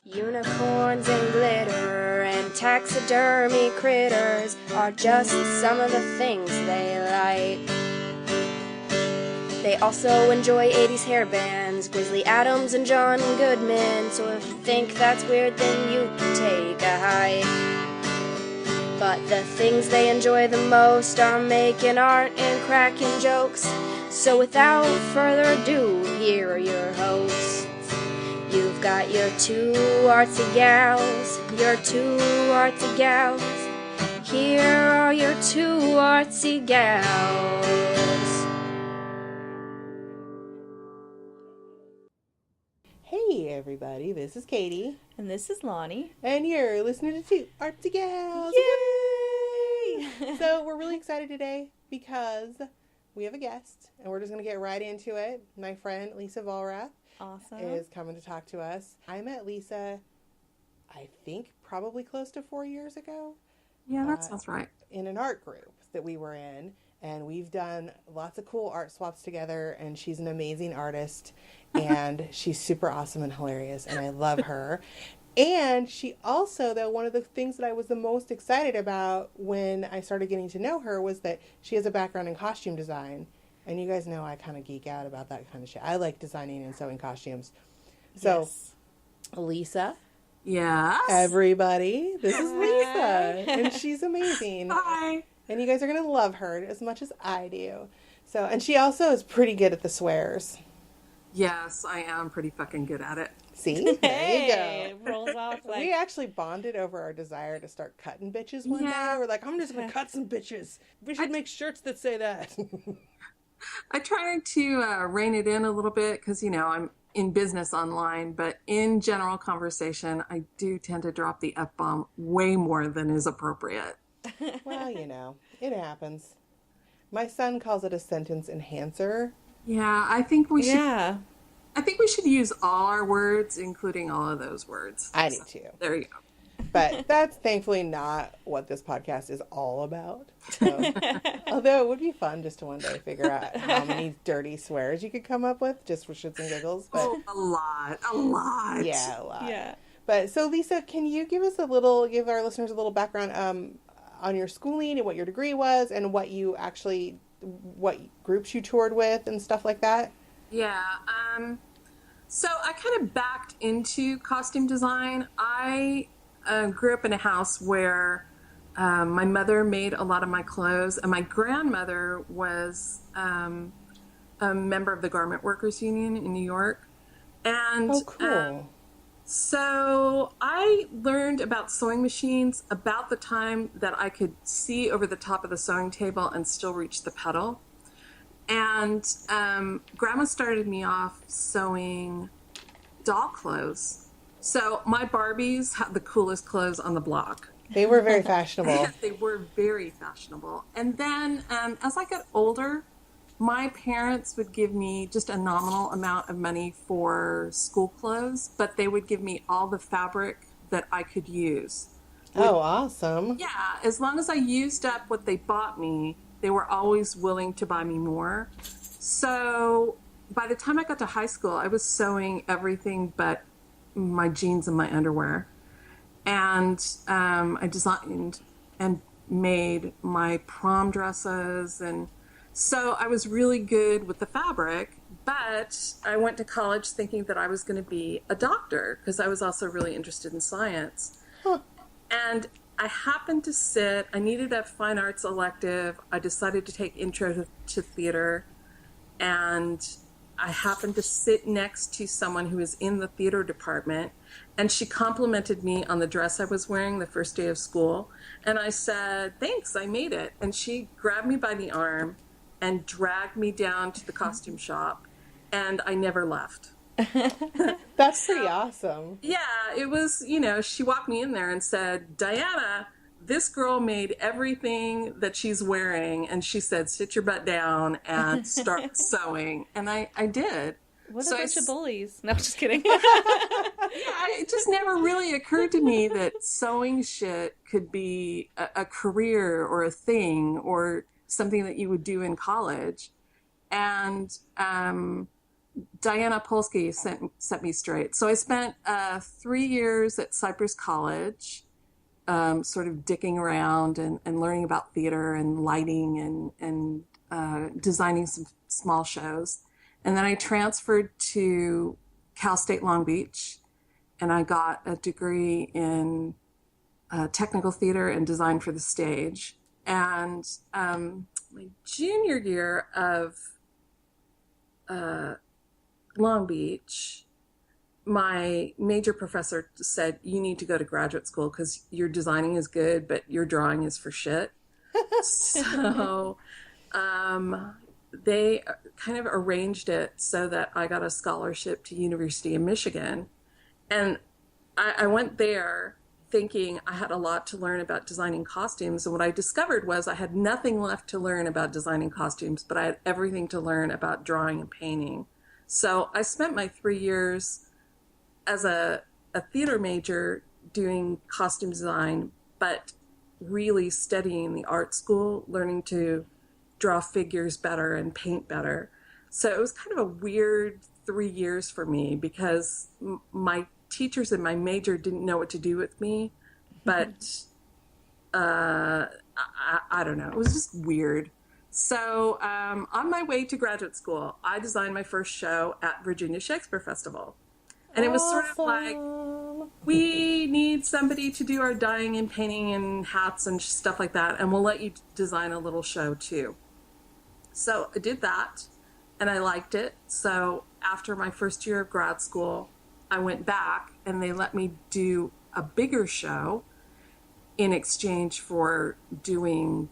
Unicorns and glitter and taxidermy critters are just some of the things they like. They also enjoy 80s hair bands, Grizzly Adams and John Goodman, so if you think that's weird then you can take a hike. But the things they enjoy the most are making art and cracking jokes, so without further ado, here are your hosts. You've got your two artsy gals, your two artsy gals. Here are your two artsy gals. Hey everybody, this is Katie. And this is Lonnie. And you're listening to Two Artsy Gals. Yay! So we're really excited today because we have a guest and we're just going to get right into it. My friend Lisa Vollrath is coming to talk to us. I met Lisa, I think probably close to 4 years ago. Yeah, that sounds right. In an art group that we were in. And we've done lots of cool art swaps together, and she's an amazing artist, and she's super awesome and hilarious, and I love her. And she also, though, one of the things that I was the most excited about when I started getting to know her was that she has a background in costume design. And you guys know I kind of geek out about that kind of shit. I like designing and sewing costumes. So, yes. Lisa. Yes. Everybody, this is Lisa, and she's amazing. Hi. And you guys are going to love her as much as I do. So, and she also is pretty good at the swears. Yes, I am pretty fucking good at it. See? There you go. It rolls off like... We actually bonded over our desire to start cutting bitches one day. We're like, I'm just going to cut some bitches. We should make shirts that say that. I try to rein it in a little bit because, you know, I'm in business online, but in general conversation, I do tend to drop the F-bomb way more than is appropriate. Well, you know, it happens. My son calls it a sentence enhancer. Yeah, I think we should. Yeah. I think we should use all our words, including all of those words. I do too. There you go. But that's thankfully not what this podcast is all about. So, although it would be fun just to one day figure out how many dirty swears you could come up with just for shits and giggles. But, a lot. Yeah, a lot. Yeah. But so Lisa, can you give our listeners a little background on your schooling and what your degree was and what groups you toured with and stuff like that? Yeah. So I kind of backed into costume design. I grew up in a house where my mother made a lot of my clothes, and my grandmother was a member of the Garment Workers Union in New York. And oh, cool. So I learned about sewing machines about the time that I could see over the top of the sewing table and still reach the pedal. And Grandma started me off sewing doll clothes. So my Barbies had the coolest clothes on the block. They were very fashionable. They were very fashionable. And then as I got older, my parents would give me just a nominal amount of money for school clothes, but they would give me all the fabric that I could use. Oh, awesome. Yeah, as long as I used up what they bought me, they were always willing to buy me more. So by the time I got to high school, I was sewing everything but my jeans and my underwear. And I designed and made my prom dresses, and so I was really good with the fabric, but I went to college thinking that I was going to be a doctor because I was also really interested in science. Huh. And I happened to I needed a fine arts elective. I decided to take intro to theater, and I happened to sit next to someone who was in the theater department, and she complimented me on the dress I was wearing the first day of school. And I said, thanks, I made it. And she grabbed me by the arm and dragged me down to the costume shop, and I never left. That's pretty awesome. Yeah, it was, she walked me in there and said, Diana, this girl made everything that she's wearing, and she said, sit your butt down and start sewing. And I did. What a bunch of bullies. No, just kidding. Yeah, it just never really occurred to me that sewing shit could be a career or a thing or something that you would do in college. And Diana Polsky set me straight. So I spent 3 years at Cypress College, sort of dicking around and learning about theater and lighting and designing some small shows. And then I transferred to Cal State Long Beach, and I got a degree in technical theater and design for the stage. And my junior year of Long Beach, my major professor said, you need to go to graduate school because your designing is good, but your drawing is for shit. So they kind of arranged it so that I got a scholarship to University of Michigan. And I went there thinking I had a lot to learn about designing costumes. And what I discovered was I had nothing left to learn about designing costumes, but I had everything to learn about drawing and painting. So I spent my 3 years as a theater major doing costume design, but really studying the art school, learning to draw figures better and paint better. So it was kind of a weird 3 years for me because my teachers in my major didn't know what to do with me, but I don't know. It was just weird. So on my way to graduate school, I designed my first show at Virginia Shakespeare Festival. And it was sort of like, we need somebody to do our dyeing and painting and hats and stuff like that, and we'll let you design a little show too. So I did that, and I liked it. So after my first year of grad school, I went back, and they let me do a bigger show in exchange for doing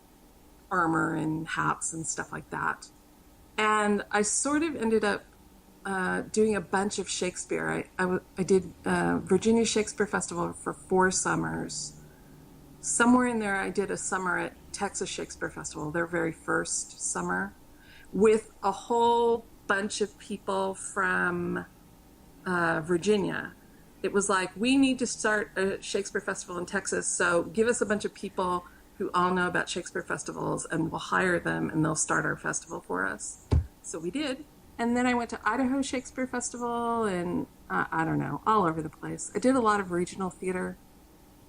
armor and hats and stuff like that. And I sort of ended up doing a bunch of Shakespeare. I did Virginia Shakespeare Festival for 4 summers. Somewhere in there, I did a summer at Texas Shakespeare Festival, their very first summer, with a whole bunch of people from Virginia. It was like, we need to start a Shakespeare Festival in Texas, so give us a bunch of people who all know about Shakespeare festivals, and we'll hire them, and they'll start our festival for us. So we did. And then I went to Idaho Shakespeare Festival, and I don't know, all over the place. I did a lot of regional theater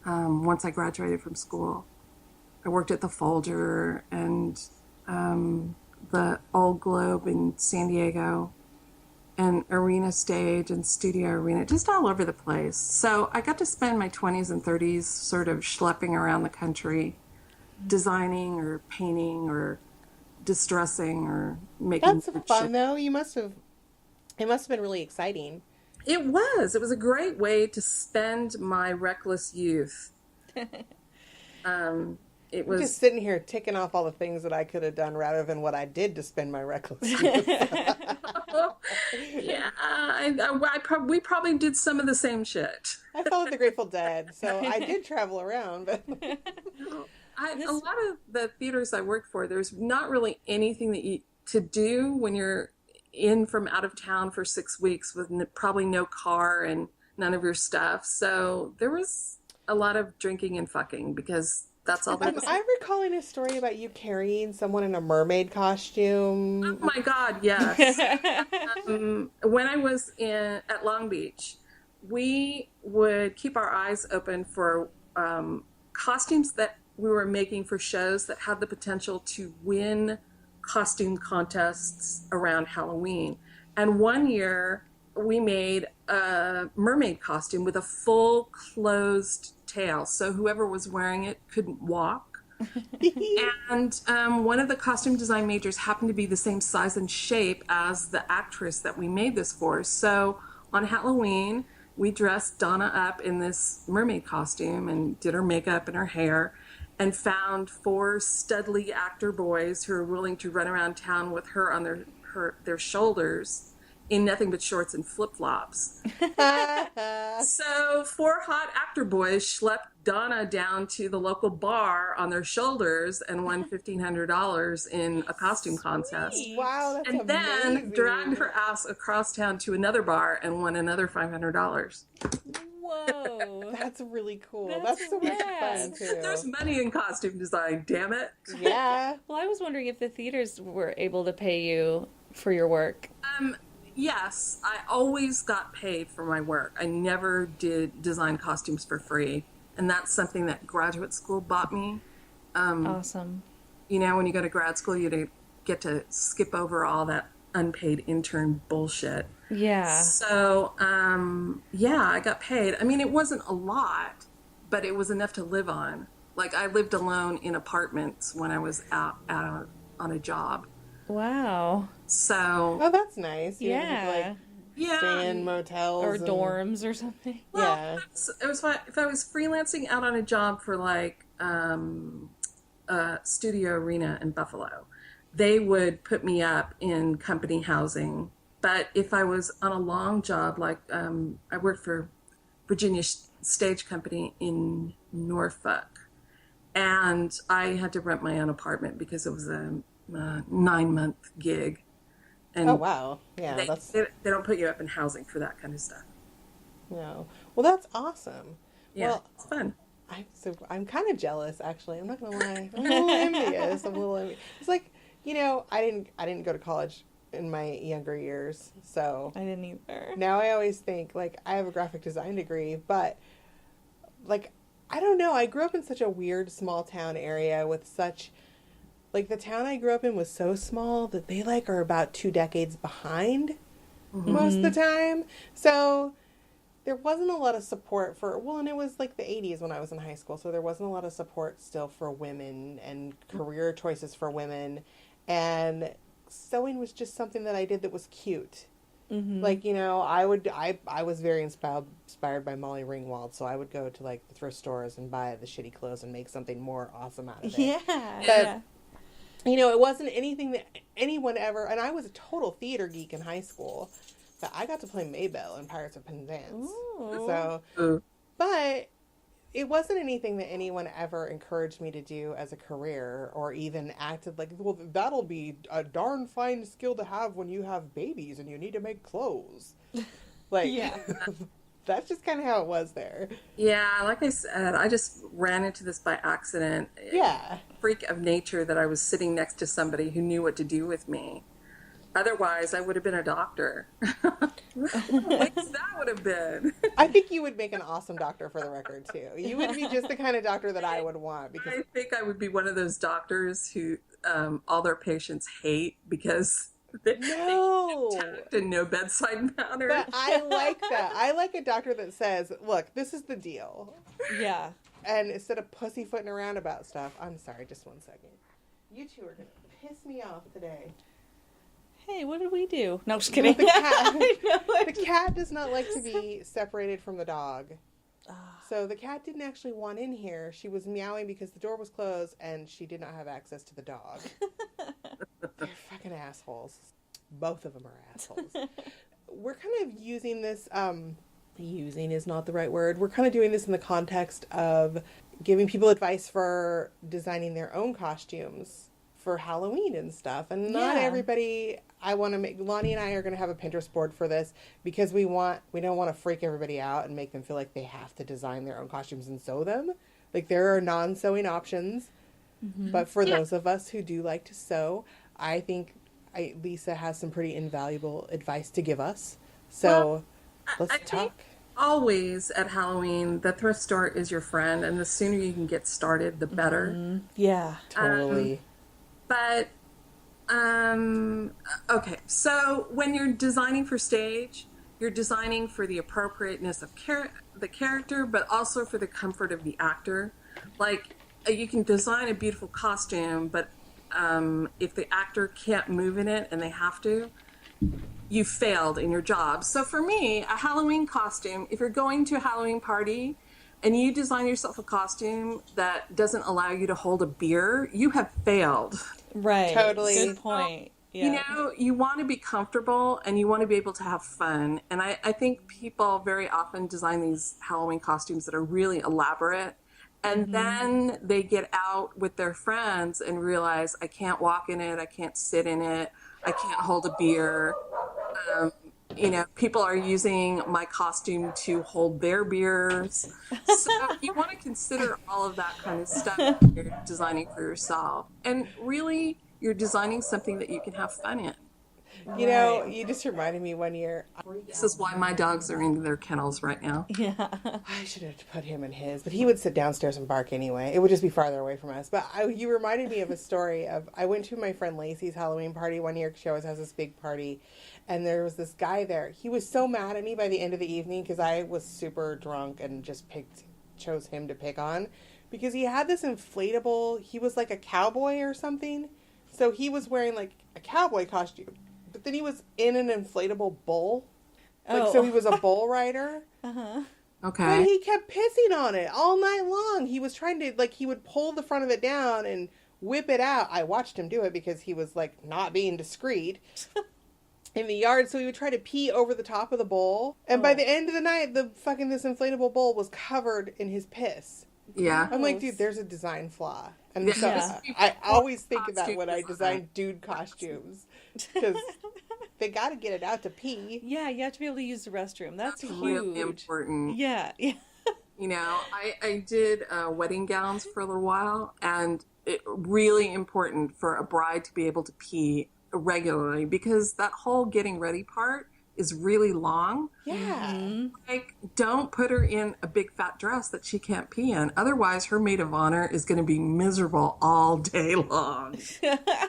once I graduated from school. I worked at the Folger and the Old Globe in San Diego, and Arena Stage and Studio Arena, just all over the place. So I got to spend my 20s and 30s sort of schlepping around the country, designing or painting or distressing or making. That's fun though. It must have been really exciting. It was a great way to spend my reckless youth. It was just sitting here ticking off all the things that I could have done rather than what I did to spend my reckless youth. Yeah, we probably did some of the same shit. I followed the Grateful Dead, so I did travel around, but a lot of the theaters I worked for, there's not really anything to do when you're in from out of town for 6 weeks with probably no car and none of your stuff. So there was a lot of drinking and fucking because that's all there was. I'm recalling a story about you carrying someone in a mermaid costume. Oh my God, yes. When I was at Long Beach, we would keep our eyes open for costumes that we were making for shows that had the potential to win costume contests around Halloween. And one year we made a mermaid costume with a full closed tail. So whoever was wearing it couldn't walk. And one of the costume design majors happened to be the same size and shape as the actress that we made this for. So on Halloween, we dressed Donna up in this mermaid costume and did her makeup and her hair, and found 4 studly actor boys who were willing to run around town with her on their shoulders in nothing but shorts and flip-flops. So 4 hot actor boys schlepped Donna down to the local bar on their shoulders and won $1,500 in a costume contest. Wow, that's and amazing. then dragged her ass across town to another bar and won another $500. Whoa. That's really cool. That's That's so much rad. fun too. There's money in costume design, damn it. Yeah. Well, I was wondering if the theaters were able to pay you for your work. yes, I always got paid for my work. I never did design costumes for free. And that's something that graduate school bought me. Awesome. You know, when you go to grad school, you get to skip over all that unpaid intern bullshit. Yeah. So, yeah, I got paid. I mean, it wasn't a lot, but it was enough to live on. Like, I lived alone in apartments when I was out on a job. Wow. So, Oh, that's nice. You didn't Yeah. have to, like, stay in motels Or and- dorms or something. well, Yeah. it was fine. If I was freelancing out on a job for like Studio Arena in Buffalo, they would put me up in company housing. But if I was on a long job, like I worked for Virginia Stage Company in Norfolk, and I had to rent my own apartment because it was a 9-month gig. And Oh, wow. Yeah, they don't put you up in housing for that kind of stuff. no. Well, that's awesome. Yeah, Well, it's fun. I'm kind of jealous, actually. I'm not gonna lie. I'm a little envious. It's like, you know, I didn't go to college in my younger years, so I didn't either. now I always think, like, I have a graphic design degree, but, like, I don't know. I grew up in such a weird small town area with such, like, the town I grew up in was so small that they, like, are about 2 decades behind most of the time. So there wasn't a lot of support for, well, and it was like the 80s when I was in high school, so there wasn't a lot of support still for women and career choices for women. And sewing was just something that I did that was cute. Like, you know, I was very inspired by Molly Ringwald, so I would go to, like, the thrift stores and buy the shitty clothes and make something more awesome out of it. Yeah. But, Yeah. you know, it wasn't anything that anyone ever, and I was a total theater geek in high school, but I got to play Maybelle in Pirates of Penzance. Ooh. So, but it wasn't anything that anyone ever encouraged me to do as a career, or even acted like, well, that'll be a darn fine skill to have when you have babies and you need to make clothes. Like, Yeah. that's just kind of how it was there. Yeah, like I said, I just ran into this by accident. Yeah. Freak of nature that I was sitting next to somebody who knew what to do with me. Otherwise, I would have been a doctor. What that would have been. I think you would make an awesome doctor, for the record, too. You would be just the kind of doctor that I would want, because I think I would be one of those doctors who all their patients hate because they No. tact and no bedside manner. But I like that. I like a doctor that says, look, this is the deal. Yeah. And instead of pussyfooting around about stuff, I'm sorry, just 1 second. You two are going to piss me off today. Hey, what did we do? No, just kidding. The cat, I know. the cat does not like to be separated from the dog. So the cat didn't actually want in here. She was meowing because the door was closed and she did not have access to the dog. They're fucking assholes. Both of them are assholes. We're kind of using this, using is not the right word. We're kind of doing this in the context of giving people advice for designing their own costumes for Halloween and stuff. And not Yeah. everybody, Lonnie and I are going to have a Pinterest board for this, because we don't want to freak everybody out and make them feel like they have to design their own costumes and sew them. Like, there are non-sewing options. But for those of us who do like to sew, I think Lisa has some pretty invaluable advice to give us. So let's I talk. think always at Halloween, the thrift store is your friend, and the sooner you can get started, the better. Yeah. Totally. But, okay, so when you're designing for stage, you're designing for the appropriateness of the character, but also for the comfort of the actor. Like, you can design a beautiful costume, but if the actor can't move in it and they have to, you failed in your job. So for me, a Halloween costume, if you're going to a Halloween party and you design yourself a costume that doesn't allow you to hold a beer, you have failed. Right. Totally. Good point. Yeah. You know, you want to be comfortable and you want to be able to have fun. And I think people very often design these Halloween costumes that are really elaborate. And then they get out with their friends and realize, I can't walk in it, I can't sit in it, I can't hold a beer. You know, people are using my costume to hold their beers. So you want to consider all of that kind of stuff when you're designing for yourself. And really, you're designing something that you can have fun in. You know, you just reminded me one year. This is why my dogs are in their kennels right now. Yeah. I should have put him in his, but he would sit downstairs and bark anyway. It would just be farther away from us. But you reminded me of a story of, I went to my friend Lacey's Halloween party one year, because she always has this big party, and there was this guy there. He was so mad at me by the end of the evening because I was super drunk and just chose him to pick on, because he had this inflatable, he was like a cowboy or something. So he was wearing like a cowboy costume, but then he was in an inflatable bull. Like, so he was a bull rider. Uh-huh. Okay. But he kept pissing on it all night long. He was trying to, like, he would pull the front of it down and whip it out. I watched him do it because he was, like, not being discreet in the yard. So he would try to pee over the top of the bowl. And by the end of the night, this inflatable bowl was covered in his piss. Yeah. I'm like, dude, there's a design flaw. And so Yeah. I always think of that when I Costume design dude costumes. Because they got to get it out to pee. Yeah, you have to be able to use the restroom. That's Really huge. important. Yeah. Yeah. You know, I did wedding gowns for a little while, and it really important for a bride to be able to pee regularly, because that whole getting ready part is really long. Yeah. Like, don't put her in a big fat dress that she can't pee in. Otherwise, her maid of honor is going to be miserable all day long.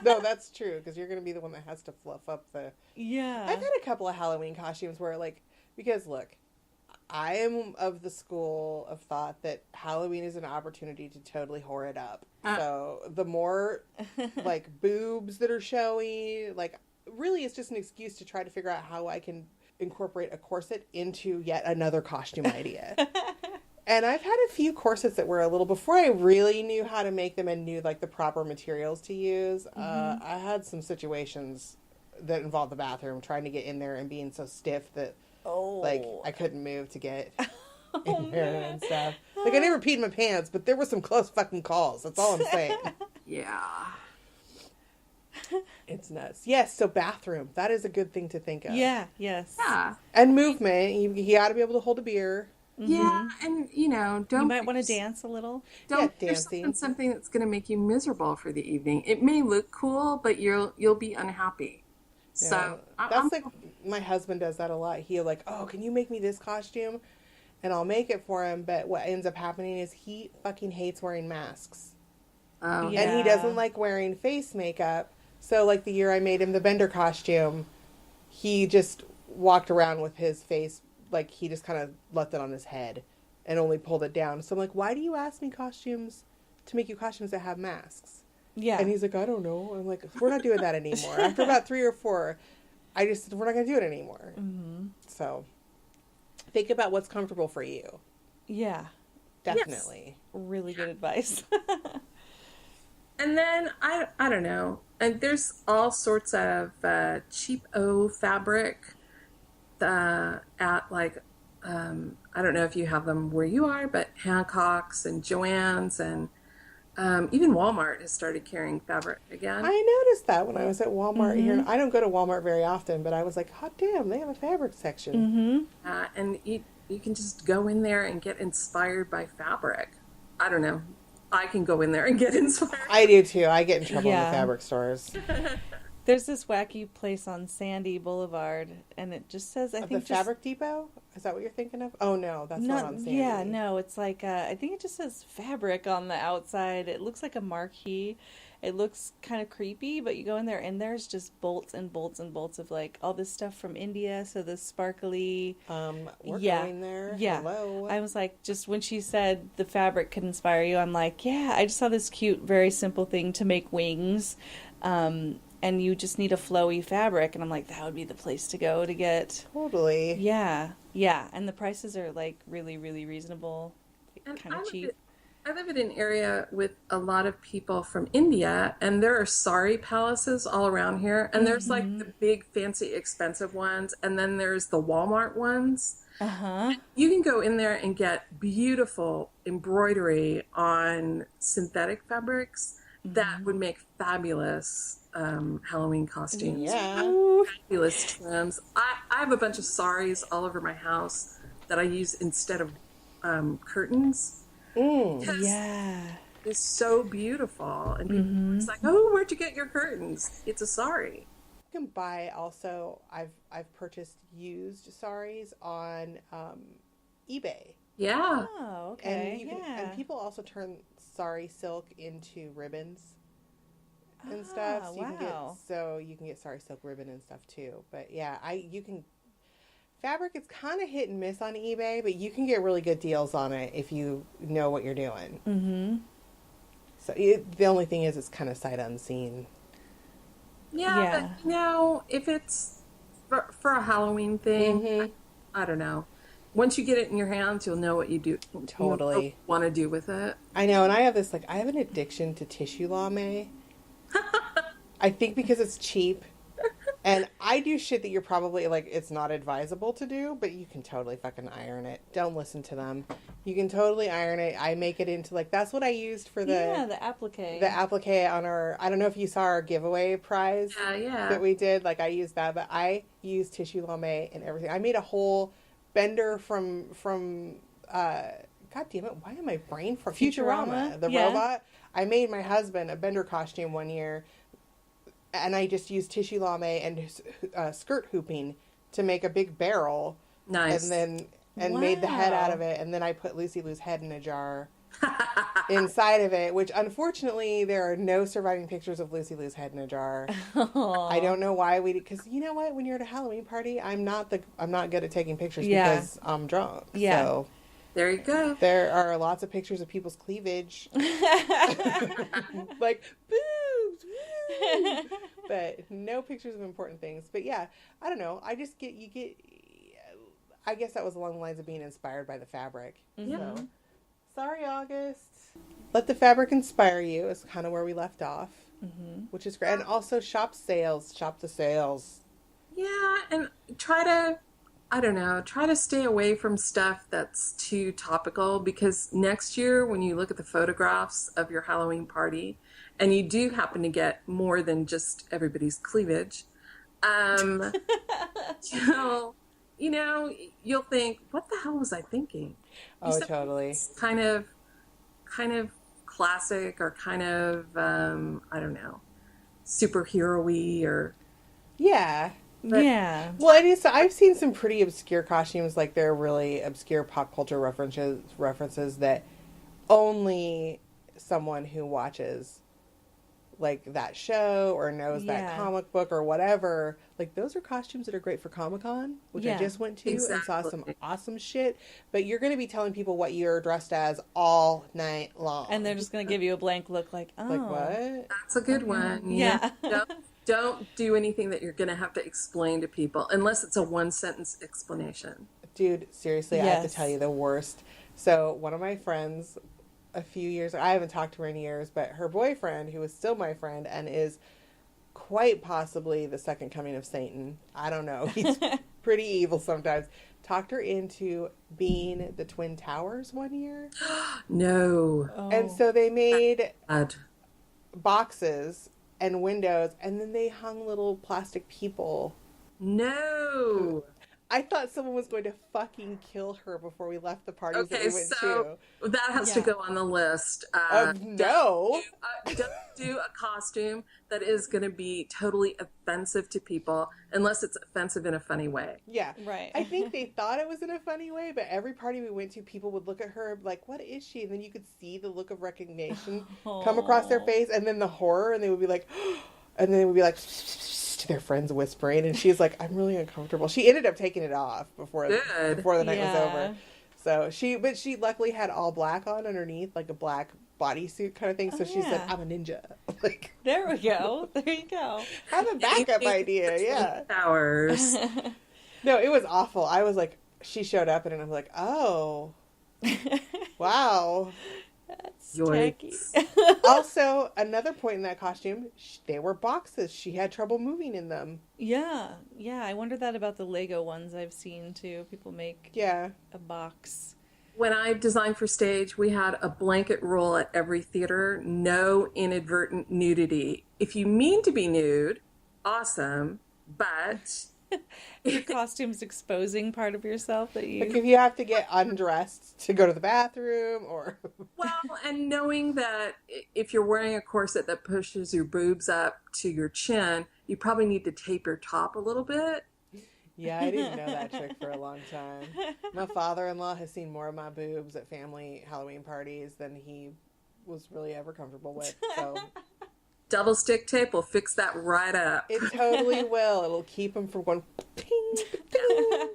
No, that's true, because you're going to be the one that has to fluff up the... Yeah. I've had a couple of Halloween costumes where, like, because, look, I am of the school of thought that Halloween is an opportunity to totally whore it up. So the more, like, boobs that are showy, like, really it's just an excuse to try to figure out how I can incorporate a corset into yet another costume idea. And I've had a few corsets that were a little, before I really knew how to make them and knew, like, the proper materials to use, I had some situations that involved the bathroom, trying to get in there and being so stiff that, like, I couldn't move to get in there and stuff. Like, I never peed in my pants, but there were some close fucking calls. That's all I'm saying. Yeah. It's nuts. Yes, so bathroom. That is a good thing to think of. Yeah. Yes. Yeah. And movement. You got to be able to hold a beer. Yeah, and you know, don't You might want to dance a little. Don't Yeah, do dancing. something that's going to make you miserable for the evening. It may look cool, but you'll be unhappy. So Yeah. That's like, my husband does that a lot. He'll like, oh, can you make me this costume? And I'll make it for him. But what ends up happening is he fucking hates wearing masks. Oh. Yeah. And he doesn't like wearing face makeup. So, like, the year I made him the Bender costume, he just walked around with his face, like, he just kind of left it on his head and only pulled it down. So I'm like, why do you ask me to make you costumes that have masks? Yeah. And he's like, I don't know. I'm like, we're not doing that anymore. After about 3 or 4, I just said, we're not going to do it anymore. Mm-hmm. So, think about what's comfortable for you. Yeah. Definitely. Really good advice. And then I don't know. And there's all sorts of cheap fabric at, like, I don't know if you have them where you are, but Hancock's and Joann's and even Walmart has started carrying fabric again. I noticed that when I was at Walmart here. I don't go to Walmart very often, but I was like, hot damn, they have a fabric section. And you can just go in there and get inspired by fabric. I don't know. I can go in there and get inspired. I do too. I get in trouble in Yeah. the fabric stores. There's this wacky place on Sandy Boulevard, and it just says, I The think, Fabric Depot? Is that what you're thinking of? Oh, no, that's not on Sandy. Yeah, no, it's like, I think it just says fabric on the outside. It looks like a marquee. It looks kind of creepy, but you go in there, and there's just bolts and bolts and bolts of, like, all this stuff from India. So the sparkly... We're Yeah. going there. Yeah. Hello. I was like, just when she said the fabric could inspire you, I'm like, yeah, I just saw this cute, very simple thing to make wings. And you just need a flowy fabric. And I'm like, that would be the place to go to get. Totally. Yeah. Yeah. And the prices are like really, really reasonable. And Kind of cheap. I live in an area with a lot of people from India, and there are sari palaces all around here. And there's like the big, fancy, expensive ones, and then there's the Walmart ones. Uh-huh. You can go in there and get beautiful embroidery on synthetic fabrics that would make fabulous Halloween costumes. Yeah. Fabulous trims. I have a bunch of saris all over my house that I use instead of curtains. Yeah. It's so beautiful. And people it's like, oh, where'd you get your curtains? It's a sari. can buy also. I've purchased used saris on eBay. Yeah. Oh, okay. And you can, and people also turn sari silk into ribbons and stuff. So you can get sari silk ribbon and stuff too. But yeah, fabric is kind of hit and miss on eBay, but you can get really good deals on it if you know what you're doing. Mm-hmm. So the only thing is it's kind of sight unseen. Yeah. But if it's for a Halloween thing, I don't know. Once you get it in your hands, you'll know what you do. Totally. Want to do with it. I know, and I have I have an addiction to tissue lame. I think because it's cheap. And I do shit that you're probably, it's not advisable to do, but you can totally fucking iron it. Don't listen to them. You can totally iron it. I make it into, that's what I used for the applique. The applique on I don't know if you saw our giveaway prize that we did. I used that, but I used tissue lame and everything. I made a whole bender from God damn it, why am I brain for Futurama, the robot? I made my husband a bender costume one year, and I just used tissue lame and skirt hooping to make a big barrel. Nice. And made the head out of it, and then I put Lucy Lou's head in a jar inside of it, which unfortunately there are no surviving pictures of Lucy Lou's head in a jar. Aww. I don't know why because you know what? When you're at a Halloween party, I'm not good at taking pictures because I'm drunk. Yeah. So there you go. there are lots of pictures of people's cleavage, like boobs, woo! But no pictures of important things. But yeah, I don't know. I just I guess that was along the lines of being inspired by the fabric. Mm-hmm. So, sorry, August. Let the fabric inspire you is kind of where we left off, which is great. And also shop the sales. Yeah, and try to stay away from stuff that's too topical, because next year when you look at the photographs of your Halloween party and you do happen to get more than just everybody's cleavage, you'll think, what the hell was I thinking? Oh, totally. It's kind of classic, or kind of, I don't know, superhero-y, or... Yeah. Yeah. Well, it is. I've seen some pretty obscure costumes, they're really obscure pop culture references that only someone who watches that show or knows that comic book or whatever, those are costumes that are great for Comic-Con, which I just went to and saw some awesome shit. But you're going to be telling people what you're dressed as all night long, and they're just going to give you a blank look, oh, what? That's a good one. Yeah. Don't do anything that you're going to have to explain to people unless it's a one-sentence explanation. Dude, seriously, I have to tell you the worst. So one of my friends, a few years, I haven't talked to her in years, but her boyfriend, who is still my friend and is quite possibly the second coming of Satan, I don't know, he's pretty evil sometimes, talked her into being the Twin Towers one year. No. Oh. And so they made Bad. boxes and windows, and then they hung little plastic people. No. I thought someone was going to fucking kill her before we left the parties that we went to. That has to go on the list. No. Don't do a costume that is going to be totally offensive to people unless it's offensive in a funny way. Yeah. Right. I think they thought it was in a funny way, but every party we went to, people would look at her like, what is she? And then you could see the look of recognition come across their face, and then the horror, and they would be like, and then it would be like, to their friends whispering, and she's like, I'm really uncomfortable. She ended up taking it off before the night was over. So she luckily had all black on underneath, like a black bodysuit kind of thing. So she said, I'm a ninja. There we go. There you go. Have a backup idea. Yeah. Hours. No, it was awful. I was like, she showed up and I'm like, oh, wow. That's tacky. Also, another point in that costume, they were boxes. She had trouble moving in them. Yeah. I wonder that about the Lego ones I've seen too. People make a box. When I designed for stage, we had a blanket rule at every theater: no inadvertent nudity. If you mean to be nude, awesome, but your costume's exposing part of yourself that you... Like if you have to get undressed to go to the bathroom or... Well, and knowing that if you're wearing a corset that pushes your boobs up to your chin, you probably need to tape your top a little bit. Yeah, I didn't know that trick for a long time. My father-in-law has seen more of my boobs at family Halloween parties than he was really ever comfortable with. So Double stick tape will fix that right up. it totally will. It'll keep them from going ping, ping.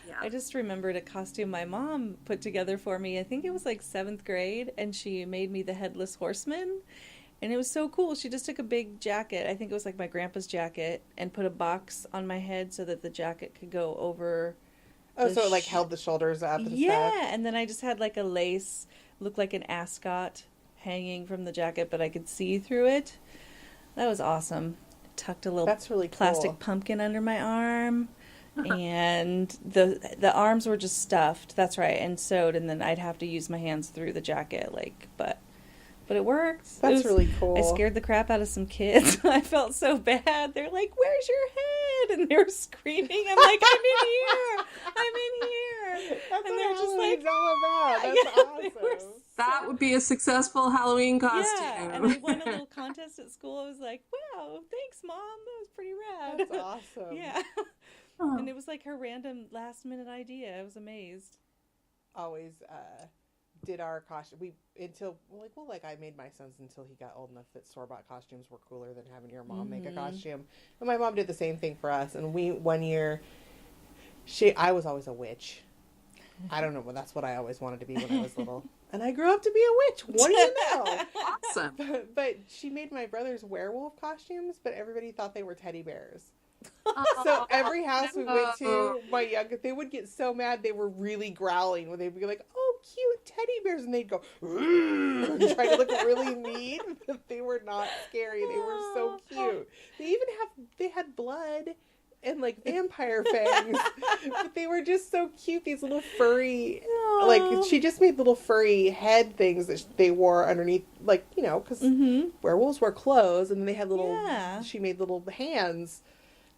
Yeah. I just remembered a costume my mom put together for me. I think it was like 7th grade, and she made me the Headless Horseman. And it was so cool. She just took a big jacket, I think it was like my grandpa's jacket, and put a box on my head so that the jacket could go over. Oh, so it like held the shoulders up and Yeah, stuff? and then I just had like a lace, looked like an ascot hanging from the jacket, but I could see through it. That was awesome. Tucked a little That's really plastic cool. pumpkin under my arm. And the arms were just stuffed. That's right, and sewed, and then I'd have to use my hands through the jacket, like, but it worked. That's really cool. I scared the crap out of some kids. I felt so bad. They're like, "Where's your head?" And they were screaming. I'm like, "I'm in here. I'm in here." That's and what they're just like, Halloween's all about. That's yeah, they were awesome. That would be a successful Halloween costume. Yeah, and I won a little contest at school. I was like, "Wow, thanks, Mom. That was pretty rad." That's awesome. Yeah. Oh. And it was like her random last minute idea. I was amazed. Always did our costume. I made my son's until he got old enough that store-bought costumes were cooler than having your mom make a costume. And my mom did the same thing for us. And one year, I was always a witch. I don't know, but that's what I always wanted to be when I was little. And I grew up to be a witch. What do you know? Awesome. But she made my brother's werewolf costumes, but everybody thought they were teddy bears. So every house we went to, they would get so mad they were really growling when they'd be like, "Oh, cute teddy bears," and they'd go and try to look really mean, but they were not scary. They were so cute. They had blood and like vampire fangs, but they were just so cute. These little furry, like she just made little furry head things that they wore underneath, like, you know, because werewolves wear clothes, and then they had little. Yeah. She made little hands.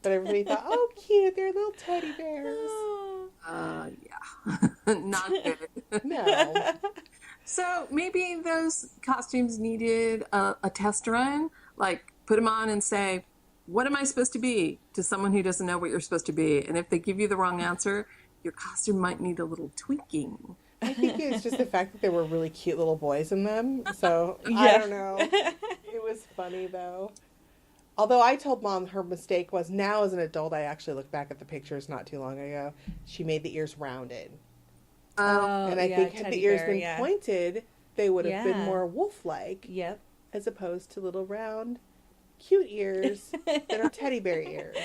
But everybody thought, "Oh, cute, they're little teddy bears." Yeah. Not good. No. So maybe those costumes needed a test run. Like, put them on and say, "What am I supposed to be?" to someone who doesn't know what you're supposed to be. And if they give you the wrong answer, your costume might need a little tweaking. I think it's just the fact that there were really cute little boys in them. So, I don't know. It was funny, though. Although I told Mom her mistake was, now as an adult, I actually look back at the pictures not too long ago. She made the ears rounded. And I think had the ears been pointed, they would have been more wolf-like. Yep. As opposed to little round, cute ears that are teddy bear ears.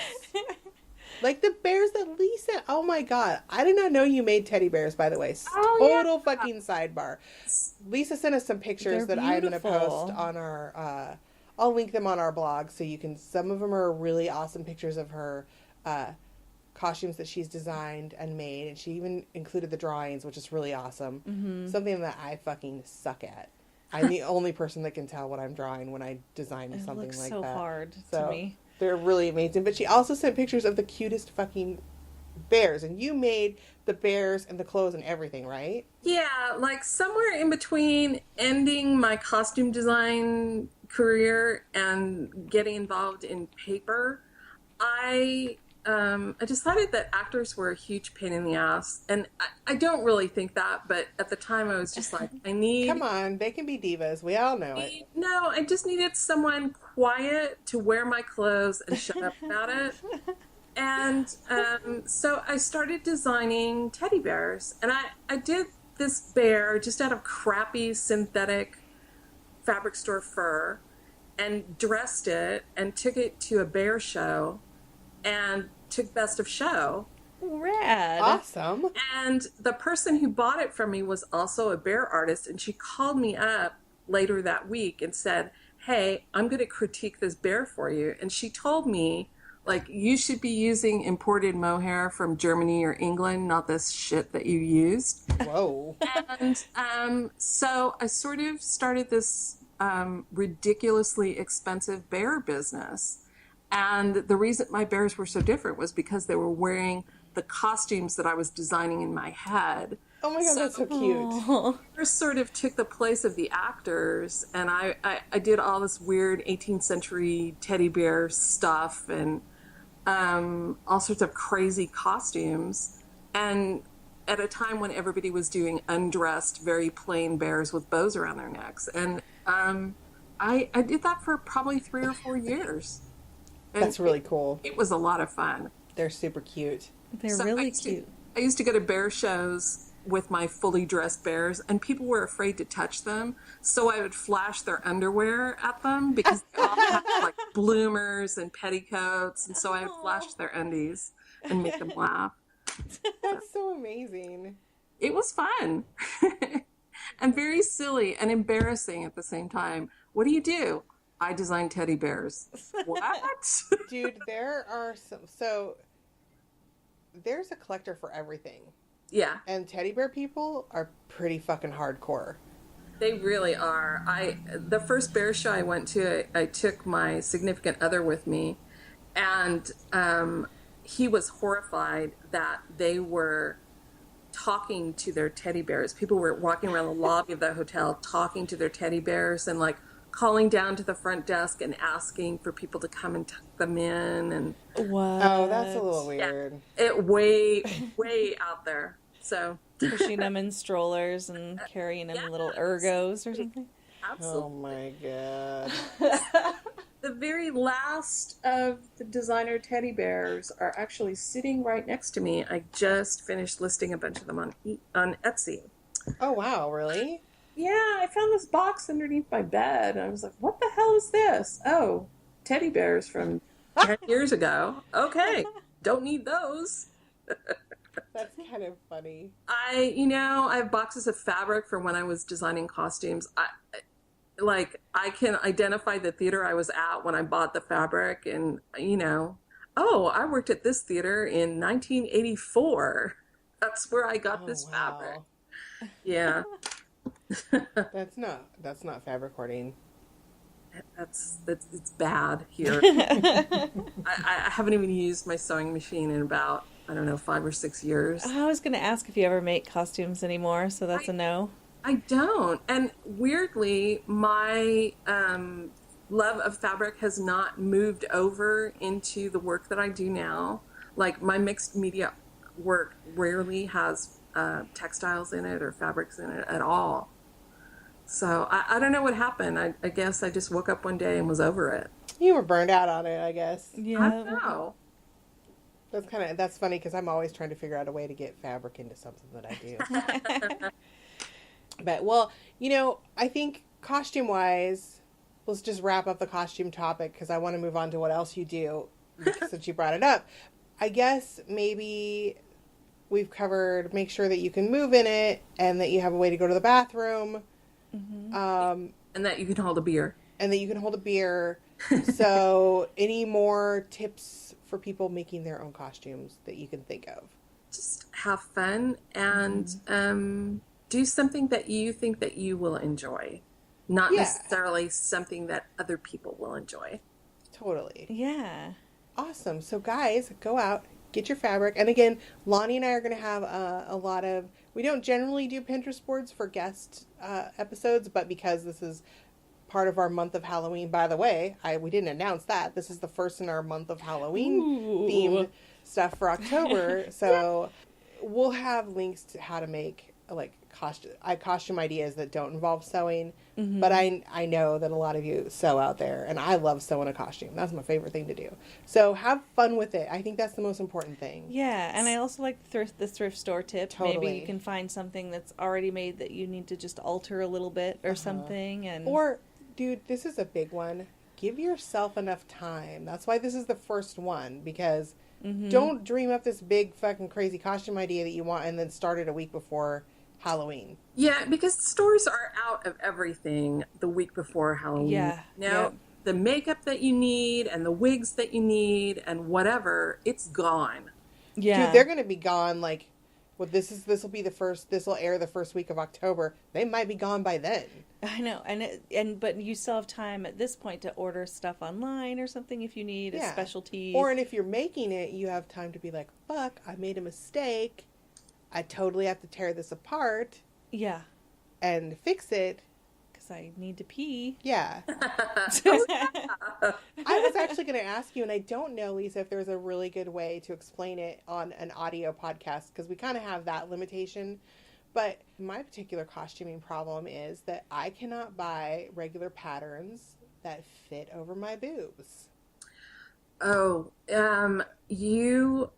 Like the bears that Lisa... Oh my God. I did not know you made teddy bears, by the way. Total fucking sidebar. Lisa sent us some pictures that I'm going to post on our... I'll link them on our blog so you can... Some of them are really awesome pictures of her costumes that she's designed and made. And she even included the drawings, which is really awesome. Mm-hmm. Something that I fucking suck at. I'm the only person that can tell what I'm drawing when I design something like that. It looks so hard to me. They're really amazing. But she also sent pictures of the cutest fucking bears. And you made the bears and the clothes and everything, right? Yeah, like somewhere in between ending my costume design career and getting involved in paper, I decided that actors were a huge pain in the ass. And I don't really think that, but at the time I was just like, Come on, they can be divas. We all know it. No, I just needed someone quiet to wear my clothes and shut up about it. And so I started designing teddy bears. And I did this bear just out of crappy synthetic fabric store fur and dressed it and took it to a bear show and took best of show. Rad. Awesome. And the person who bought it from me was also a bear artist, and she called me up later that week and said, "Hey, I'm going to critique this bear for you." And she told me, like, you should be using imported mohair from Germany or England, not this shit that you used. Whoa. And so I sort of started this ridiculously expensive bear business. And the reason my bears were so different was because they were wearing the costumes that I was designing in my head. Oh my god, that's so cute. Oh. Bears sort of took the place of the actors, and I did all this weird 18th century teddy bear stuff and all sorts of crazy costumes. And at a time when everybody was doing undressed, very plain bears with bows around their necks. And I did that for probably 3 or 4 years. And That's really cool. It was a lot of fun. They're super cute. They're So really cute. I used to go to bear shows with my fully dressed bears, and people were afraid to touch them. So I would flash their underwear at them because they all had like bloomers and petticoats. And so I would flash their undies and make them laugh. That's so amazing. It was fun and very silly and embarrassing at the same time. What do? I design teddy bears. What? Dude, there are some. So there's a collector for everything. Yeah, And teddy bear people are pretty fucking hardcore. they really are. The first bear show I went to, I took my significant other with me, and he was horrified that they were talking to their teddy bears. People were walking around the lobby of the hotel talking to their teddy bears and like calling down to the front desk and asking for people to come and tuck them in. And What? Oh, that's a little weird. it way out there. So Pushing them in strollers and carrying them in little ergos or something. Oh absolutely. my god. The very last of the designer teddy bears are actually sitting right next to me. I just finished listing a bunch of them on Etsy. Oh wow, really? Yeah, I found this box underneath my bed, and I was like, what the hell is this? Oh, teddy bears from 10 years ago. Okay, don't need those. That's kind of funny. I have boxes of fabric from when I was designing costumes. I can identify the theater I was at when I bought the fabric, and oh, I worked at this theater in 1984. That's where I got this fabric. Yeah. That's not fabric hoarding. It's bad here. I haven't even used my sewing machine in about, I don't know, 5 or 6 years. I was going to ask if you ever make costumes anymore, so that's a no. I don't. And weirdly, my love of fabric has not moved over into the work that I do now. Like, my mixed media work rarely has textiles in it or fabrics in it at all. So I don't know what happened. I guess I just woke up one day and was over it. You were burned out on it, I guess. I Yeah. don't know. That's funny because I'm always trying to figure out a way to get fabric into something that I do. But well, I think costume wise, let's just wrap up the costume topic because I want to move on to what else you do since you brought it up. I guess maybe we've covered make sure that you can move in it and that you have a way to go to the bathroom. And that you can hold a beer. And that you can hold a beer. So, any more tips for people making their own costumes that you can think of? Just have fun and do something that you think that you will enjoy, not necessarily something that other people will enjoy. Totally. Yeah. Awesome. So, guys, go out, get your fabric. And again, Lonnie and I are going to have a lot of... We don't generally do Pinterest boards for guest episodes, but because this is part of our month of Halloween, by the way, we didn't announce that. This is the first in our month of Halloween-themed stuff for October. So we'll have links to how to make costume ideas that don't involve sewing. Mm-hmm. But I know that a lot of you sew out there, and I love sewing a costume. That's my favorite thing to do. So have fun with it. I think that's the most important thing. Yeah, and I also like the thrift store tip. Totally. Maybe you can find something that's already made that you need to just alter a little bit or something. Or, dude, this is a big one. Give yourself enough time. That's why this is the first one, because don't dream up this big fucking crazy costume idea that you want and then start it a week before Halloween. Yeah, because stores are out of everything the week before Halloween. Yeah. The makeup that you need and the wigs that you need and whatever, it's gone. Yeah. Dude, they're going to be gone this will air the first week of October. They might be gone by then. I know. But you still have time at this point to order stuff online or something if you need a specialty. And if you're making it, you have time to be like, fuck, I made a mistake. I totally have to tear this apart Yeah. and fix it. Because I need to pee. Yeah. I was actually going to ask you, and I don't know, Lisa, if there's a really good way to explain it on an audio podcast, because we kind of have that limitation. But my particular costuming problem is that I cannot buy regular patterns that fit over my boobs. Oh, you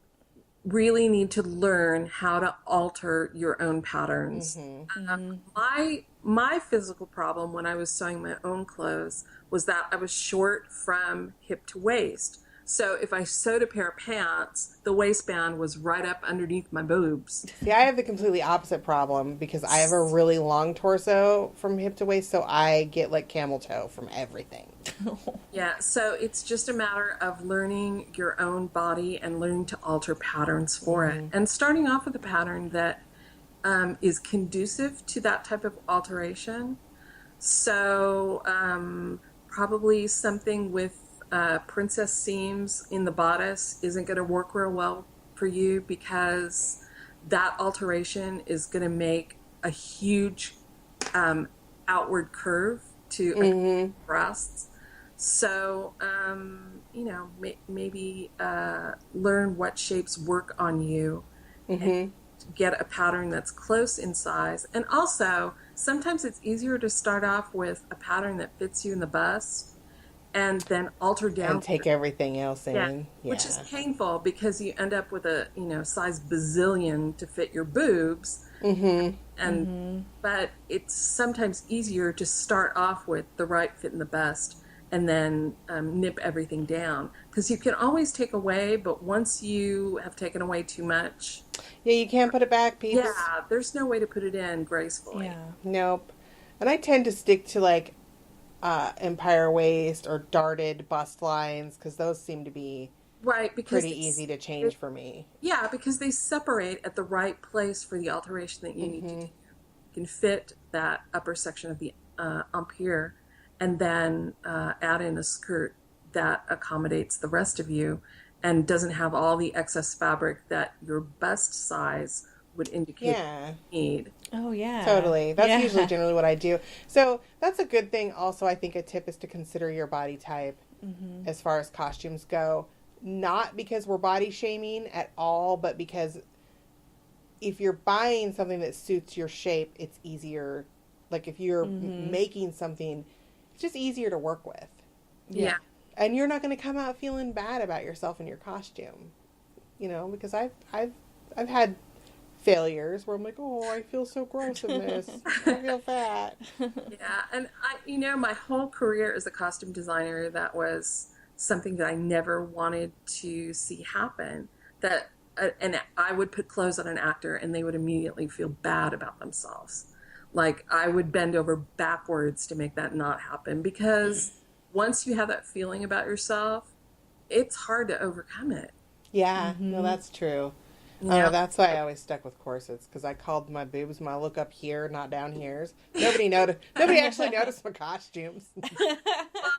really need to learn how to alter your own patterns. My physical problem when I was sewing my own clothes was that I was short from hip to waist. So if I sewed a pair of pants, the waistband was right up underneath my boobs. See, I have the completely opposite problem because I have a really long torso from hip to waist, so I get like camel toe from everything. Yeah, so it's just a matter of learning your own body and learning to alter patterns for it. And starting off with a pattern that is conducive to that type of alteration. So probably something with princess seams in the bodice isn't going to work real well for you because that alteration is going to make a huge outward curve to breasts. So, maybe learn what shapes work on you and get a pattern that's close in size. And also, sometimes it's easier to start off with a pattern that fits you in the bust and then alter down. And take everything else in. Yeah. Which is painful because you end up with a, size bazillion to fit your boobs. But it's sometimes easier to start off with the right fit in the bust and then nip everything down. Because you can always take away, but once you have taken away too much... Yeah, you can't put it back, peeps. Yeah, there's no way to put it in gracefully. Yeah. Nope. And I tend to stick to, like, empire waist or darted bust lines, because those seem to be pretty easy to change for me. Yeah, because they separate at the right place for the alteration that you need to do. You can fit that upper section of the empire and then add in a skirt that accommodates the rest of you and doesn't have all the excess fabric that your bust size would indicate you need. Oh, yeah. Totally. That's usually generally what I do. So that's a good thing. Also, I think a tip is to consider your body type as far as costumes go. Not because we're body shaming at all, but because if you're buying something that suits your shape, it's easier. Like if you're making something, it's just easier to work with. Yeah. And you're not going to come out feeling bad about yourself in your costume. Because I've had failures where I'm like, oh, I feel so gross in this. I feel fat. Yeah, and my whole career as a costume designer, that was something that I never wanted to see happen. That and I would put clothes on an actor and they would immediately feel bad about themselves. Like I would bend over backwards to make that not happen because once you have that feeling about yourself, it's hard to overcome it. Yeah, no, that's true. Yeah. Oh, that's why I always stuck with corsets, because I called my boobs my look up here, not down here's. Nobody actually noticed my costumes. Well,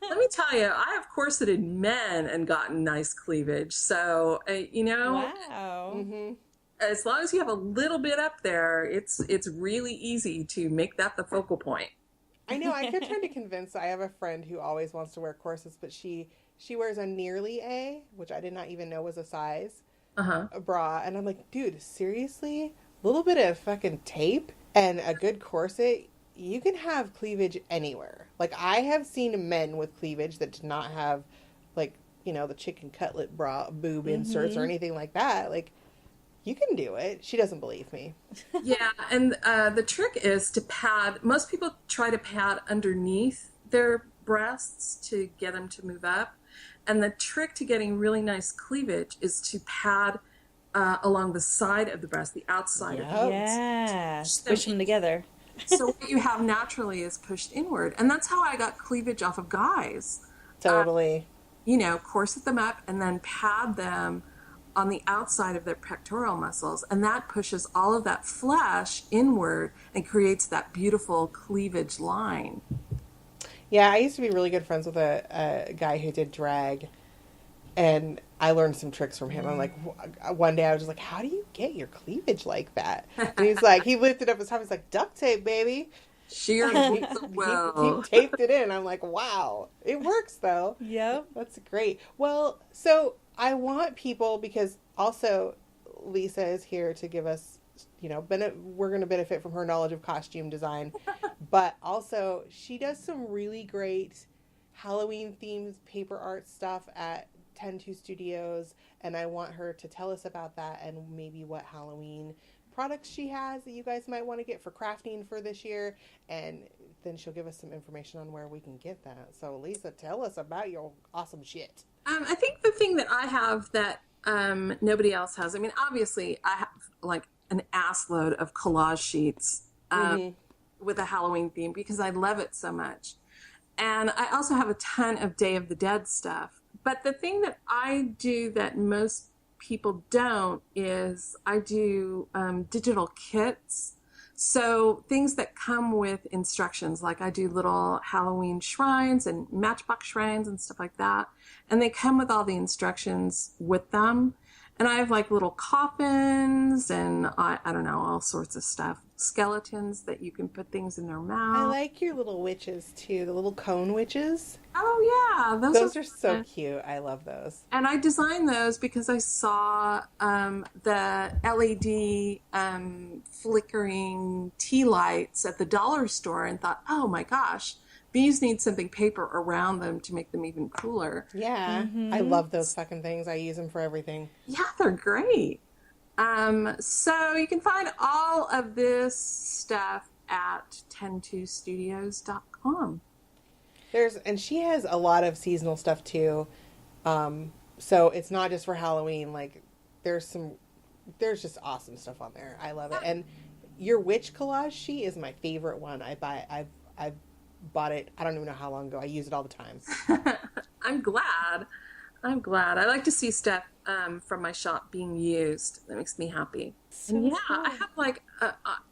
let me tell you, I have corseted men and gotten nice cleavage. So, Wow. as long as you have a little bit up there, it's really easy to make that the focal point. I know. I kept trying to convince. I have a friend who always wants to wear corsets, but she wears a nearly A, which I did not even know was a size. A bra, and I'm like, dude, seriously? A little bit of fucking tape and a good corset, you can have cleavage anywhere. Like, I have seen men with cleavage that did not have, like, the chicken cutlet bra boob inserts or anything like that. Like, you can do it. She doesn't believe me. Yeah, and the trick is to pad. Most people try to pad underneath their breasts to get them to move up. And the trick to getting really nice cleavage is to pad along the side of the breast, the outside of the breast. Yeah, push them together. So what you have naturally is pushed inward. And that's how I got cleavage off of guys. Totally. Corset them up and then pad them on the outside of their pectoral muscles. And that pushes all of that flesh inward and creates that beautiful cleavage line. Yeah, I used to be really good friends with a guy who did drag, And I learned some tricks from him. I'm like, one day I was just like, how do you get your cleavage like that? And he's like, he lifted up his top. He's like, duct tape, baby. Sheer He will. taped it in. I'm like, wow. It works, though. Yep. That's great. Well, so I want people, because also Lisa is here to give us, you know, we're going to benefit from her knowledge of costume design. But also, she does some really great Halloween-themed paper art stuff at 102 Studios. And I want her to tell us about that and maybe what Halloween products she has that you guys might want to get for crafting for this year, and then she'll give us some information on where we can get that. So Lisa, tell us about your awesome shit. I think the thing that I have that nobody else has, I mean, obviously I have like an ass load of collage sheets with a Halloween theme because I love it so much. And I also have a ton of Day of the Dead stuff. But the thing that I do that most people don't is I do digital kits. So things that come with instructions, like I do little Halloween shrines and matchbox shrines and stuff like that. And they come with all the instructions with them. And I have like little coffins and I don't know, all sorts of stuff. Skeletons that you can put things in their mouth. I like your little witches too, the little cone witches. Oh yeah, those are so cute. I love those. And I designed those because I saw the LED flickering tea lights at the dollar store and thought, oh my gosh, these need something paper around them to make them even cooler. Yeah, I love those fucking things. I use them for everything. Yeah, they're great. So you can find all of this stuff at 102studios.com. And she has a lot of seasonal stuff too. So it's not just for Halloween. Like there's just awesome stuff on there. I love it. And your witch collage sheet is my favorite one. I've bought it. I don't even know how long ago. I use it all the time. I'm glad. I like to see stuff from my shop being used. That makes me happy. So and cool. I have like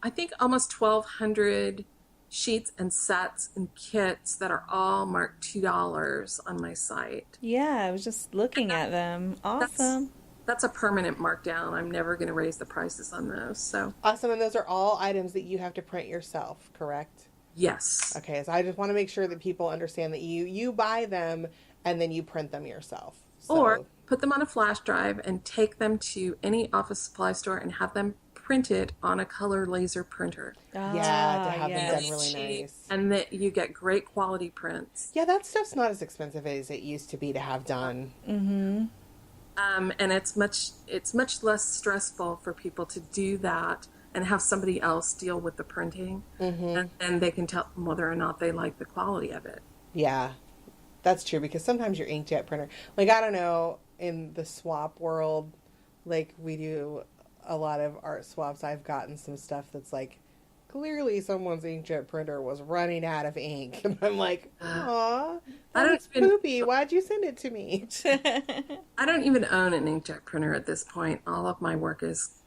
I think almost 1,200 sheets and sets and kits that are all marked $2 on my site. Yeah, I was just looking at them. Awesome. That's a permanent markdown. I'm never going to raise the prices on those. So awesome. And those are all items that you have to print yourself, correct? Yes. Okay, so I just want to make sure that people understand that you buy them and then you print them yourself. So. Or put them on a flash drive and take them to any office supply store and have them printed on a color laser printer. Yeah, to have them done really nice. And that you get great quality prints. Yeah, that stuff's not as expensive as it used to be to have done. Mm-hmm. And it's much less stressful for people to do that and have somebody else deal with the printing. Mm-hmm. And they can tell whether or not they like the quality of it. Yeah, that's true, because sometimes your inkjet printer, like, I don't know, in the swap world, like, we do a lot of art swaps. I've gotten some stuff that's like, clearly someone's inkjet printer was running out of ink. And I'm like, aw, that's poopy. Why'd you send it to me? I don't even own an inkjet printer at this point. All of my work is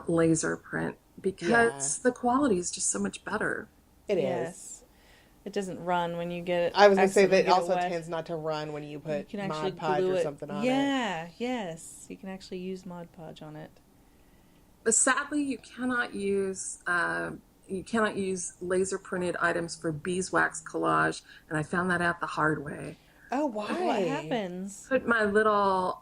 laser print because the quality is just so much better. It is. It doesn't run when you get it. I was going to say that it also tends not to run when you put you Mod Podge or something on it. Yeah, yes. You can actually use Mod Podge on it. But sadly, you cannot use laser printed items for beeswax collage, and I found that out the hard way. Oh, why? What happens? Put my little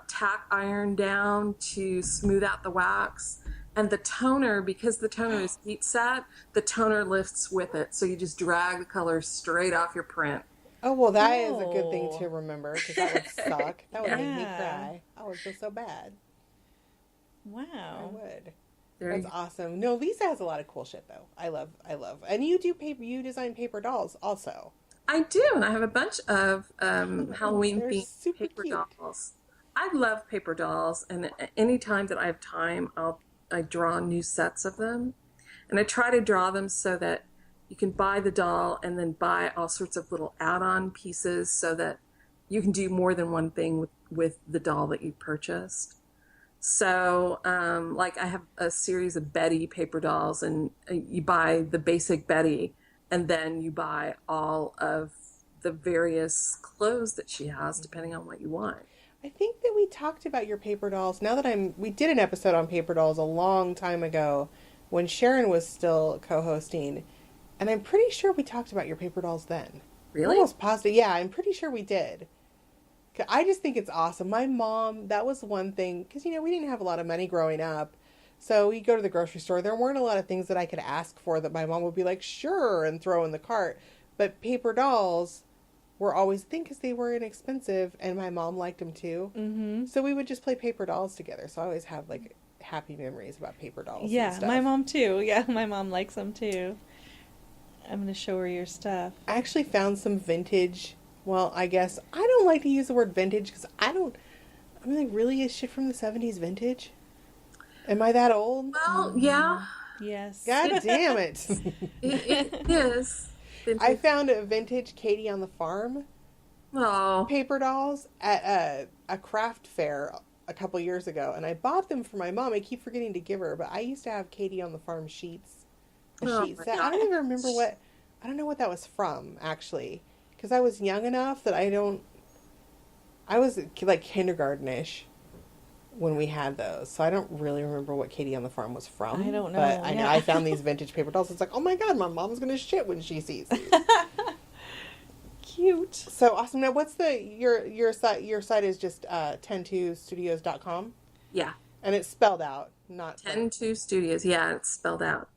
tack iron down to smooth out the wax, and the toner, because the toner is heat set, the toner lifts with it, so you just drag the color straight off your print. Oh, well, that is a good thing to remember, because that would suck. That would make me cry. I would feel so bad. Wow. I would. That's awesome. No, Lisa has a lot of cool shit, though. I love. And you design paper dolls also. I do, and I have a bunch of Halloween-themed paper dolls. I love paper dolls, and any time that I have time, I draw new sets of them. And I try to draw them so that you can buy the doll and then buy all sorts of little add-on pieces so that you can do more than one thing with the doll that you purchased. So, like I have a series of Betty paper dolls, and you buy the basic Betty, and then you buy all of the various clothes that she has, depending on what you want. I think that we talked about your paper dolls. Now that we did an episode on paper dolls a long time ago when Sharon was still co-hosting, and I'm pretty sure we talked about your paper dolls then. Really? Almost positive. Yeah, I'm pretty sure we did. I just think it's awesome. My mom, that was one thing, because, we didn't have a lot of money growing up. So we go to the grocery store. There weren't a lot of things that I could ask for that my mom would be like, sure, and throw in the cart. But paper dolls were always a thing because they were inexpensive, and my mom liked them too. Mm-hmm. So we would just play paper dolls together. So I always have like happy memories about paper dolls. Yeah, and stuff. my mom too. Yeah, my mom likes them too. I'm going to show her your stuff. I actually found some vintage. Well, I guess I don't like to use the word vintage because I'm like, really, is shit from the 70s vintage? Am I that old? Well, yeah, Yes. God damn it. it is. I found a vintage Katie on the Farm Oh, paper dolls at a craft fair a couple years ago, and I bought them for my mom. I keep forgetting to give her, but I used to have Katie on the Farm sheets. Oh Sheet my set. I don't even remember I don't know what that was from, actually, because I was young enough that I was like kindergarten-ish when we had those, so I don't really remember what Katie on the Farm was from. I don't know. But I know Yeah. I found these vintage paper dolls. It's like, oh my god, my mom's gonna shit when she sees these. Cute. So awesome. Now, what's your site? Your site is just 102studios.com, yeah. and it's spelled out, not 102 Studios. Yeah, it's spelled out.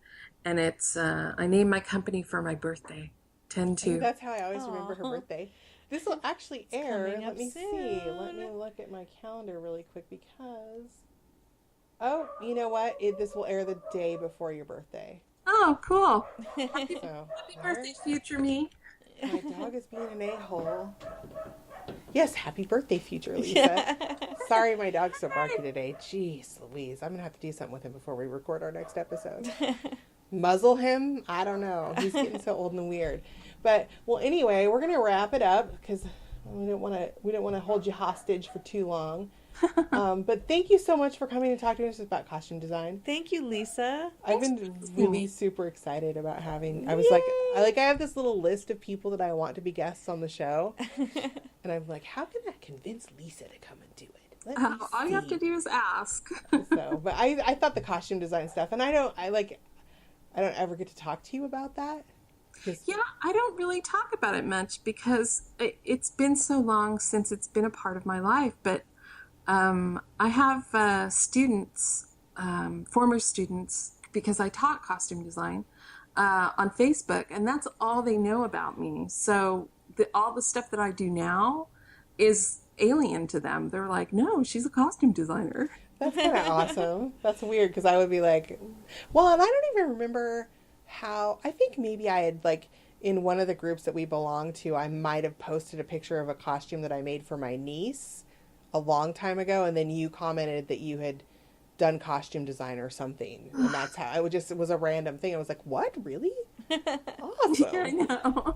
And it's, I named my company for my birthday. I think 102. that's how I always remember her Aw. birthday. This will actually air. coming Let up me see. soon. Let me look at my calendar really quick because. Oh, you know what? This will air the day before your birthday. Oh, cool. So, Happy birthday, future me. my dog is being an a-hole. Yes, happy birthday, future Lisa. Sorry, my dog's so barky today. Jeez Louise. I'm going to have to do something with him before we record our next episode. Muzzle him? I don't know. He's getting so old and weird. But, well, anyway, we're going to wrap it up because we don't want to hold you hostage for too long. But thank you so much for coming and talking to us about costume design. Thank you, Lisa. I've been really super excited about having. I was like, I have this little list of people that I want to be guests on the show, and I'm like, how can I convince Lisa to come and do it? Let me All you have see. to do is ask. So, but I thought the costume design stuff, and I don't ever get to talk to you about that. Yeah, I don't really talk about it much because it's been so long since it's been a part of my life. But I have students, former students, because I taught costume design on Facebook, and that's all they know about me. So all the stuff that I do now is alien to them. They're like, no, she's a costume designer. That's kind of awesome. That's weird because I would be like, well, and I don't even remember how. I think maybe I had like in one of the groups that we belong to, I might have posted a picture of a costume that I made for my niece a long time ago, and then you commented that you had done costume design or something, and that's how it was a random thing. I was like, what, really? Awesome. Yeah, I know.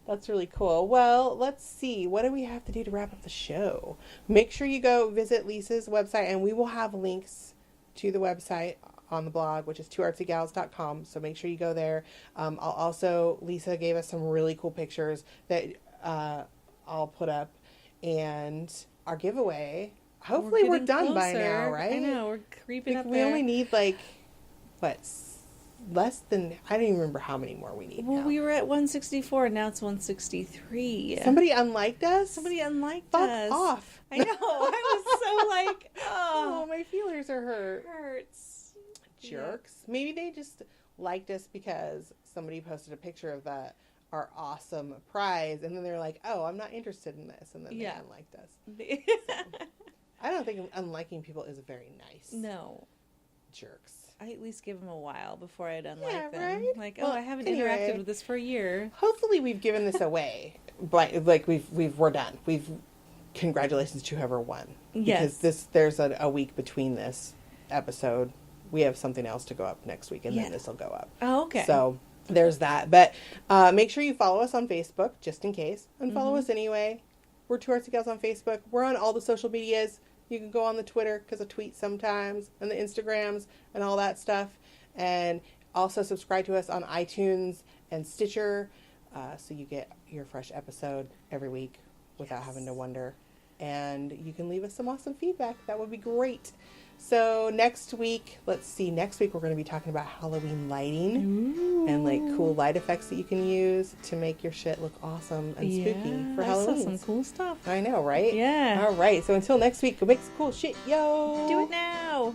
That's really cool. Well, let's see. What do we have to do to wrap up the show? Make sure you go visit Lisa's website, and we will have links to the website on the blog, which is twoartsygals.com. So make sure you go there. Lisa gave us some really cool pictures that I'll put up. And our giveaway, hopefully we're done getting by closer. now, right? I know, we're creeping up we there. only need like, what, less than, I don't even remember how many more we need Well, now. we were at 164, and now it's 163. Somebody unliked us? Somebody unliked Fuck us. off. I know. I was so like, Oh, oh, my feelers are hurt. hurts. Jerks. Maybe they just liked us because somebody posted a picture of our awesome prize, and then they're like, oh, I'm not interested in this, and then they unliked us. I don't think unliking people is very nice. No. Jerks. I at least give them a while before I'd unlike Yeah, them. right? Like, Well, I haven't anyway. interacted with this for a year. Hopefully we've given this away, but like we're done. Congratulations to whoever won. Yes. Because there's a week between this episode. We have something else to go up next week, and then this will go up. Oh, okay. So there's that. But make sure you follow us on Facebook, just in case. And follow us anyway. We're Two Artsy Gals on Facebook. We're on all the social medias. You can go on the Twitter, because I tweet sometimes, and the Instagrams, and all that stuff. And also subscribe to us on iTunes and Stitcher, so you get your fresh episode every week without having to wonder and you can leave us some awesome feedback. That would be great. So next week, let's see, next week we're going to be talking about Halloween lighting and like cool light effects that you can use to make your shit look awesome and spooky for Halloween. Some cool stuff. I know, right? Yeah. All right. So until next week, go make some cool shit, yo. Do it now.